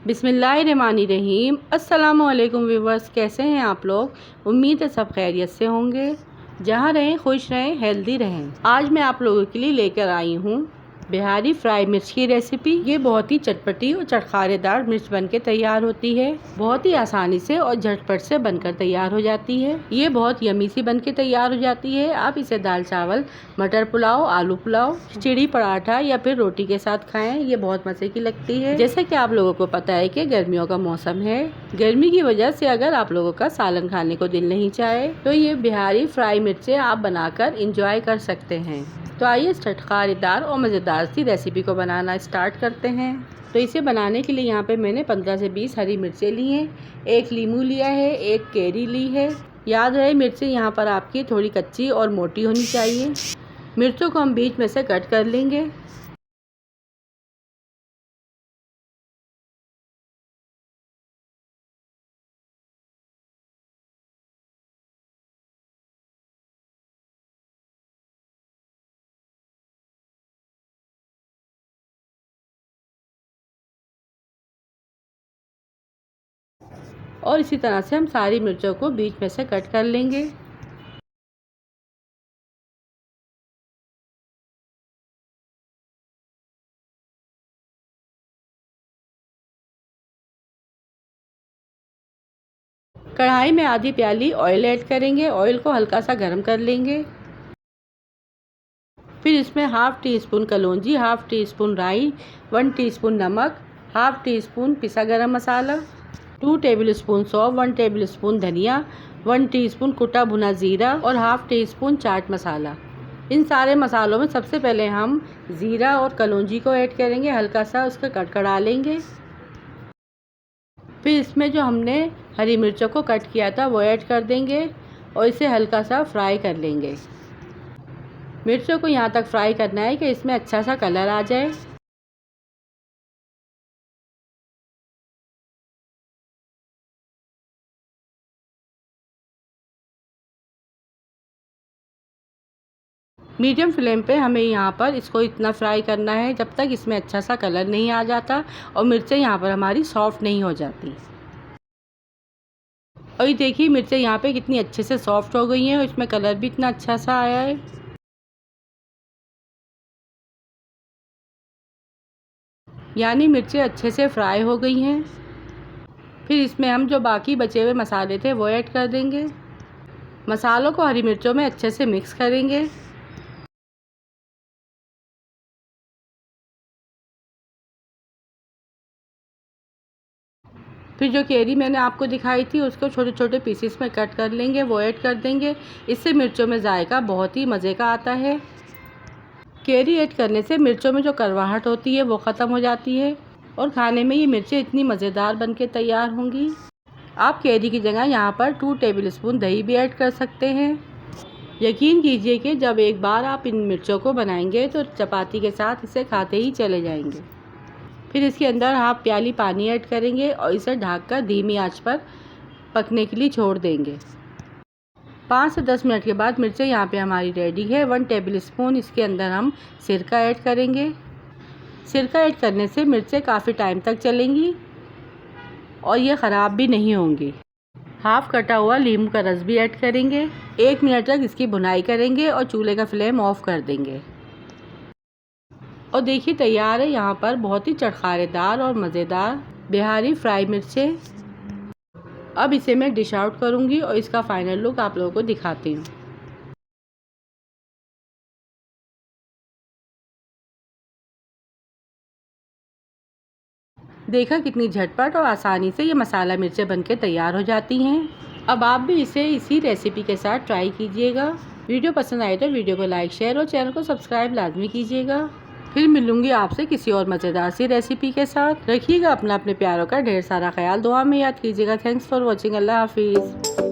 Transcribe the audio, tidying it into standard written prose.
बिस्मिल्लाहिर्रहमानिर्रहीम। अस्सलामुअलैकुम व्यूवर्स, कैसे हैं आप लोग? उम्मीद है सब खैरियत से होंगे। जहाँ रहें खुश रहें, हेल्दी रहें। आज मैं आप लोगों के लिए लेकर आई हूँ बिहारी फ्राई मिर्च की रेसिपी। ये बहुत ही चटपटी और चटखारेदार मिर्च बनके तैयार होती है। बहुत ही आसानी से और झटपट से बनकर तैयार हो जाती है। ये बहुत यमी सी बनके तैयार हो जाती है। आप इसे दाल चावल, मटर पुलाव, आलू पुलाव, खिचड़ी, पराठा या फिर रोटी के साथ खाएं। ये बहुत मजे की लगती है। जैसे कि आप लोगों को पता है कि गर्मियों का मौसम है। गर्मी की वजह से अगर आप लोगों का सालन खाने को दिल नहीं चाहे तो ये बिहारी फ्राई मिर्चें आप बनाकर इंजॉय कर सकते हैं। तो आइए इस चटखारेदार और मज़ेदार सी रेसिपी को बनाना स्टार्ट करते हैं। तो इसे बनाने के लिए यहाँ पे मैंने 15 से 20 हरी मिर्चें ली हैं, एक लीमू लिया है, एक कैरी ली है। याद रहे मिर्चें यहाँ पर आपकी थोड़ी कच्ची और मोटी होनी चाहिए। मिर्चों को हम बीच में से कट कर लेंगे। और इसी तरह से हम सारी मिर्चों को बीच में से कट कर लेंगे। कढ़ाई में आधी प्याली ऑयल ऐड करेंगे। ऑयल को हल्का सा गर्म कर लेंगे। फिर इसमें हाफ टी स्पून कलौंजी, हाफ टी स्पून राई, 1 टीस्पून नमक, हाफ टी स्पून पिसा गरम मसाला, 2 टेबलस्पून सौंफ, 1 टेबलस्पून धनिया, 1 टीस्पून कुटा भुना ज़ीरा और half tea spoon chaat masala. इन सारे मसालों में सबसे पहले हम ज़ीरा और कलौंजी को ऐड करेंगे। हल्का सा उसका कड़कड़ा लेंगे। फिर इसमें जो हमने हरी मिर्चों को कट किया था वो ऐड कर देंगे और इसे हल्का सा फ्राई कर लेंगे। मिर्चों को यहाँ तक फ्राई करना है कि इसमें अच्छा सा कलर आ जाए। मीडियम फ्लेम पे हमें यहाँ पर इसको इतना फ्राई करना है जब तक इसमें अच्छा सा कलर नहीं आ जाता और मिर्चें यहाँ पर हमारी सॉफ्ट नहीं हो जाती। और ये देखिए मिर्चें यहाँ पे कितनी अच्छे से सॉफ्ट हो गई हैं और इसमें कलर भी इतना अच्छा सा आया है। यानी मिर्चें अच्छे से फ्राई हो गई हैं। फिर इसमें हम जो बाकी बचे हुए मसाले थे वो ऐड कर देंगे। मसालों को हरी मिर्चों में अच्छे से मिक्स करेंगे। फिर जो कैरी मैंने आपको दिखाई थी उसको छोटे छोटे पीसेस में कट कर लेंगे, वो ऐड कर देंगे। इससे मिर्चों में जायका बहुत ही मज़े का आता है। कैरी ऐड करने से मिर्चों में जो कड़वाहट होती है वो ख़त्म हो जाती है और खाने में ये मिर्चें इतनी मज़ेदार बनके तैयार होंगी। आप कैरी की जगह यहाँ पर 2 टेबलस्पून दही भी ऐड कर सकते हैं। यकीन कीजिए कि जब एक बार आप इन मिर्चों को बनाएंगे तो चपाती के साथ इसे खाते ही चले जाएंगे। फिर इसके अंदर हाफ प्याली पानी ऐड करेंगे और इसे ढककर धीमी आंच पर पकने के लिए छोड़ देंगे। 5 से 10 मिनट के बाद मिर्चें यहाँ पे हमारी रेडी है। 1 टेबलस्पून इसके अंदर हम सिरका ऐड करेंगे। सिरका ऐड करने से मिर्चें काफ़ी टाइम तक चलेंगी और ये ख़राब भी नहीं होंगी। हाफ कटा हुआ नींबू का रस भी ऐड करेंगे। 1 मिनट तक इसकी भुनाई करेंगे और चूल्हे का फ्लेम ऑफ कर देंगे। और देखिए तैयार है यहाँ पर बहुत ही चटखारेदार और मज़ेदार बिहारी फ्राई मिर्चें। अब इसे मैं डिश आउट करूँगी और इसका फाइनल लुक आप लोगों को दिखाती हूँ। देखा कितनी झटपट और आसानी से ये मसाला मिर्चें बनके तैयार हो जाती हैं। अब आप भी इसे इसी रेसिपी के साथ ट्राई कीजिएगा। वीडियो पसंद आए तो वीडियो को लाइक, शेयर और चैनल को सब्सक्राइब लाजमी कीजिएगा। फिर मिलूंगी आपसे किसी और मज़ेदार सी रेसिपी के साथ। रखिएगा अपना अपने प्यारों का ढेर सारा ख्याल। दुआ में याद कीजिएगा। Thanks for watching. अल्लाह हाफिज़।